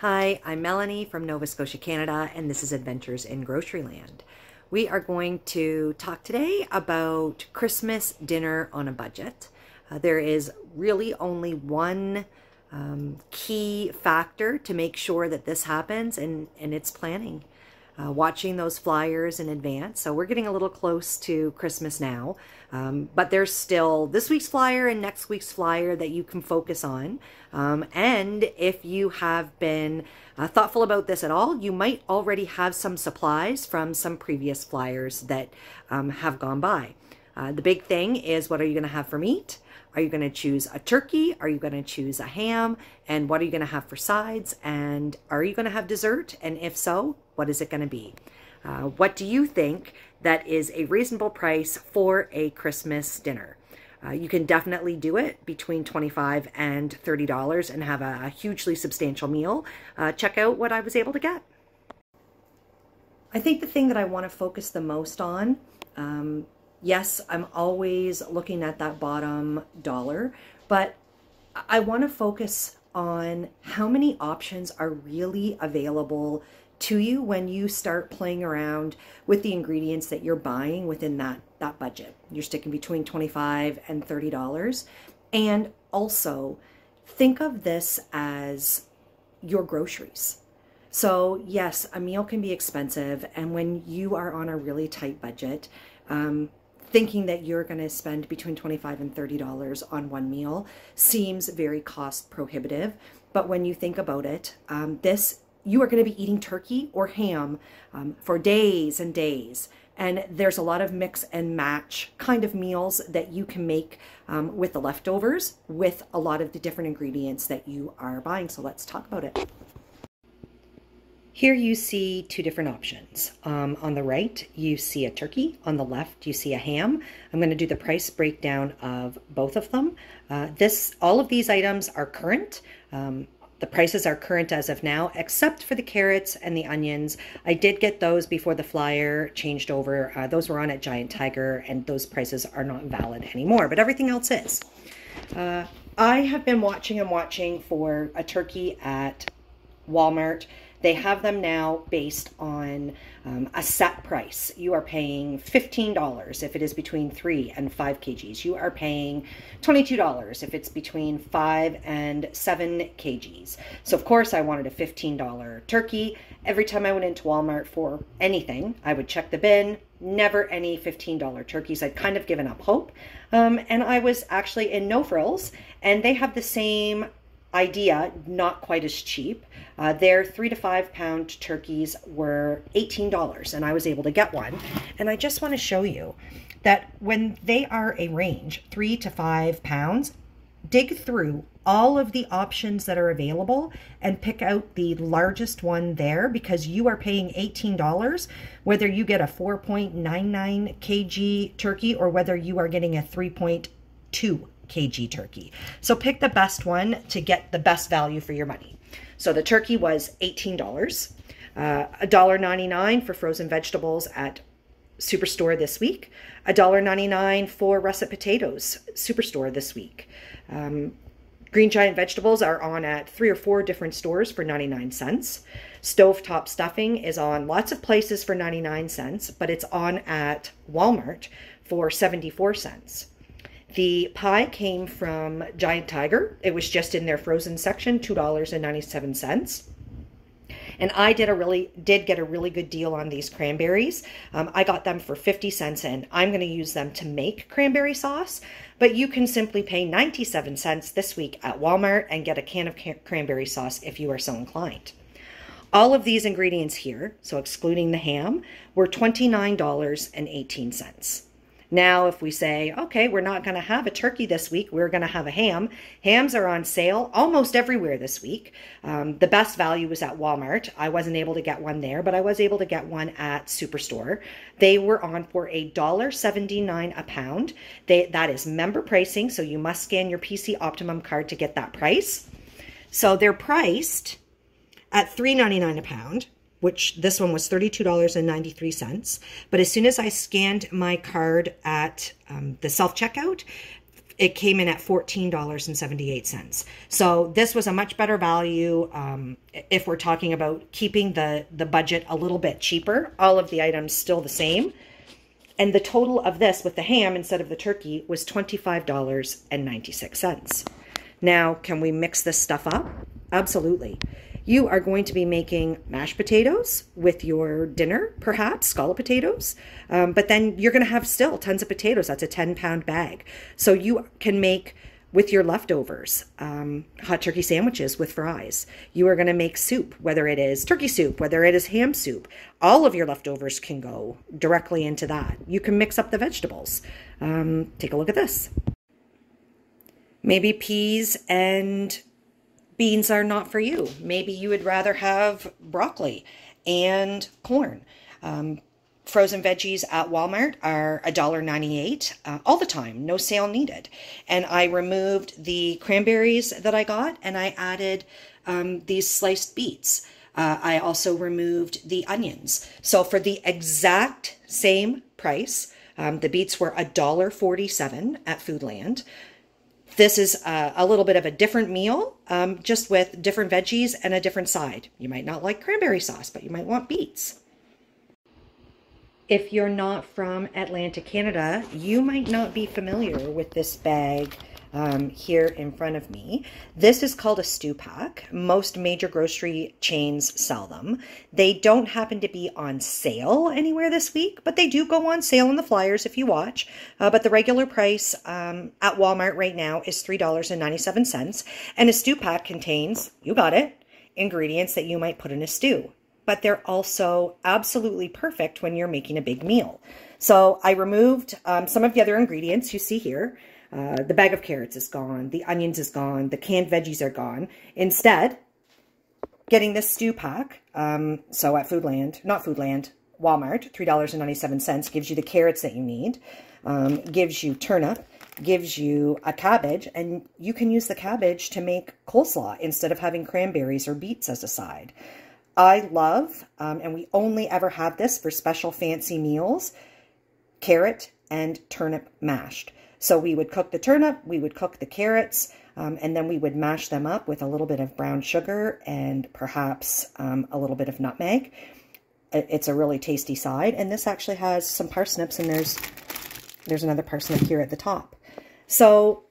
Hi, I'm Melanie from Nova Scotia, Canada, and this is Adventures in Groceryland. We are going to talk today about Christmas dinner on a budget. There is really only one key factor to make sure that this happens, and it's planning. Watching those flyers in advance. So we're getting a little close to Christmas now, but there's still this week's flyer and next week's flyer that you can focus on. And if you have been thoughtful about this at all, you might already have some supplies from some previous flyers that have gone by. The big thing is, what are you going to have for meat? Are you going to choose a turkey? Are you going to choose a ham? And what are you going to have for sides? And are you going to have dessert? And if so, what is it going to be? What do you think that is a reasonable price for a Christmas dinner? You can definitely do it between $25 and $30 and have a hugely substantial meal. Check out what I was able to get. I think the thing that I want to focus the most on, yes, I'm always looking at that bottom dollar, but I want to focus on how many options are really available to you when you start playing around with the ingredients that you're buying within that budget. You're sticking between $25 and $30. And also think of this as your groceries. So yes, a meal can be expensive, and when you are on a really tight budget, thinking that you're going to spend between $25 and $30 on one meal seems very cost prohibitive. But when you think about it, you are going to be eating turkey or ham for days and days. And there's a lot of mix and match kind of meals that you can make with the leftovers with a lot of the different ingredients that you are buying. So let's talk about it. Here you see two different options. On the right, you see a turkey. On the left, you see a ham. I'm going to do the price breakdown of both of them. All of these items are current. The prices are current as of now, except for the carrots and the onions. I did get those before the flyer changed over. Those were on at Giant Tiger, and those prices are not valid anymore, but everything else is. I have been watching for a turkey at Walmart. They have them now based on a set price. You are paying $15 if it is between 3 and 5 kgs. You are paying $22 if it's between 5 and 7 kgs. So of course I wanted a $15 turkey. Every time I went into Walmart for anything, I would check the bin. Never any $15 turkeys. I'd kind of given up hope. And I was actually in No Frills, and they have the same idea, not quite as cheap. Their 3 to 5 pound turkeys were $18, and I was able to get one. And I just want to show you that when they are a range, 3 to 5 pounds, dig through all of the options that are available and pick out the largest one there, because you are paying $18 whether you get a 4.99 kg turkey or whether you are getting a 3.2 kg turkey. So pick the best one to get the best value for your money. So the turkey was $18, $1.99 for frozen vegetables at Superstore this week, $1.99 for russet potatoes, Superstore this week. Green Giant vegetables are on at 3 or 4 different stores for 99 cents. Stovetop stuffing is on lots of places for 99 cents, but it's on at Walmart for 74 cents. The pie came from Giant Tiger. It was just in their frozen section, $2.97. And I did get a really good deal on these cranberries. I got them for 50 cents, and I'm going to use them to make cranberry sauce. But you can simply pay 97 cents this week at Walmart and get a can of cranberry sauce if you are so inclined. All of these ingredients here, so excluding the ham, were $29.18. Now, if we say, okay, we're not going to have a turkey this week, we're going to have a ham. Hams are on sale almost everywhere this week. The best value was at Walmart. I wasn't able to get one there, but I was able to get one at Superstore. They were on for $1.79 a pound. That is member pricing, so you must scan your PC Optimum card to get that price. So they're priced at $3.99 a pound, which this one was $32.93. But as soon as I scanned my card at the self-checkout, it came in at $14.78. So this was a much better value if we're talking about keeping the budget a little bit cheaper. All of the items still the same. And the total of this with the ham instead of the turkey was $25.96. Now, can we mix this stuff up? Absolutely. You are going to be making mashed potatoes with your dinner, perhaps, scallop potatoes. But then you're going to have still tons of potatoes. That's a 10-pound bag. So you can make, with your leftovers, hot turkey sandwiches with fries. You are going to make soup, whether it is turkey soup, whether it is ham soup. All of your leftovers can go directly into that. You can mix up the vegetables. Take a look at this. Maybe peas and beans are not for you. Maybe you would rather have broccoli and corn. Frozen veggies at Walmart are $1.98 all the time, no sale needed. And I removed the cranberries that I got, and I added these sliced beets. I also removed the onions. So for the exact same price, the beets were $1.47 at Foodland. This is a little bit of a different meal, just with different veggies and a different side. You might not like cranberry sauce, but you might want beets. If you're not from Atlantic, Canada, you might not be familiar with this bag here in front of me. This is called a stew pack. Most major grocery chains sell them. They don't happen to be on sale anywhere this week, but they do go on sale in the flyers if you watch. But the regular price at Walmart right now is $3.97. And a stew pack contains, you got it, ingredients that you might put in a stew. But they're also absolutely perfect when you're making a big meal. So I removed some of the other ingredients you see here. The bag of carrots is gone. The onions is gone. The canned veggies are gone. Instead, getting this stew pack, so at Walmart, $3.97 gives you the carrots that you need, gives you turnip, gives you a cabbage, and you can use the cabbage to make coleslaw instead of having cranberries or beets as a side. I love, and we only ever have this for special fancy meals, carrot and turnip mashed. So we would cook the turnip, we would cook the carrots, and then we would mash them up with a little bit of brown sugar and perhaps a little bit of nutmeg. It's a really tasty side. And this actually has some parsnips, and there's another parsnip here at the top. So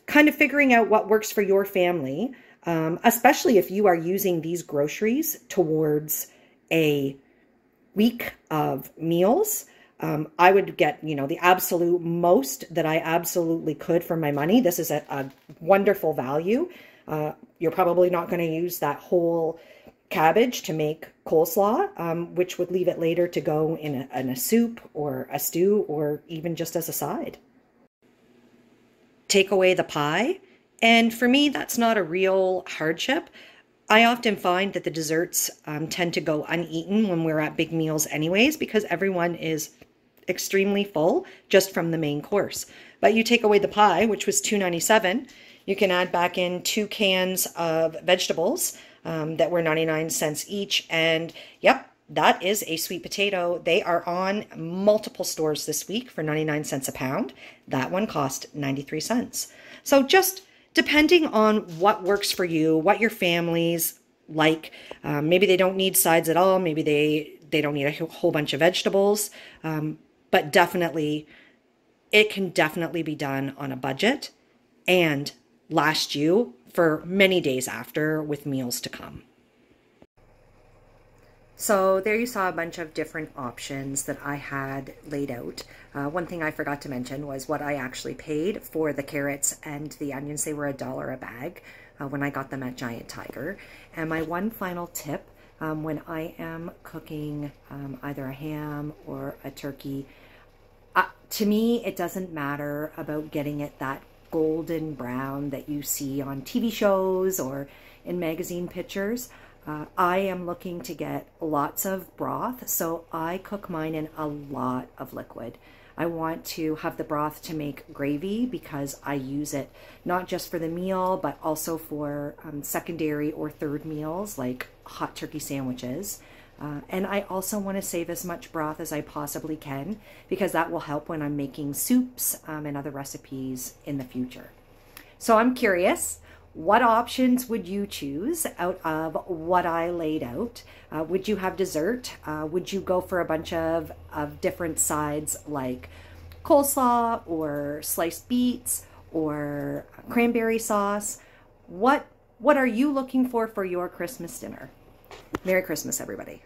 kind of figuring out what works for your family. Especially if you are using these groceries towards a week of meals. I would get, the absolute most that I absolutely could for my money. This is a wonderful value. You're probably not going to use that whole cabbage to make coleslaw, which would leave it later to go in a soup or a stew or even just as a side. Take away the pie. And for me, that's not a real hardship. I often find that the desserts tend to go uneaten when we're at big meals anyways, because everyone is extremely full just from the main course. But you take away the pie, which was $2.97. You can add back in 2 cans of vegetables that were 99 cents each. And yep, that is a sweet potato. They are on multiple stores this week for 99 cents a pound. That one cost 93 cents. So just depending on what works for you, what your family's like. Maybe they don't need sides at all. Maybe they don't need a whole bunch of vegetables. But definitely, it can definitely be done on a budget and last you for many days after with meals to come. So there you saw a bunch of different options that I had laid out. One thing I forgot to mention was what I actually paid for the carrots and the onions. They were $1 a bag when I got them at Giant Tiger. And my one final tip, when I am cooking either a ham or a turkey, to me, it doesn't matter about getting it that golden brown that you see on TV shows or in magazine pictures. I am looking to get lots of broth, so I cook mine in a lot of liquid. I want to have the broth to make gravy because I use it not just for the meal, but also for secondary or third meals like hot turkey sandwiches. And I also want to save as much broth as I possibly can because that will help when I'm making soups and other recipes in the future. So I'm curious, what options would you choose out of what I laid out? Would you have dessert? Would you go for a bunch of different sides like coleslaw or sliced beets or cranberry sauce? What are you looking for your Christmas dinner? Merry Christmas, everybody.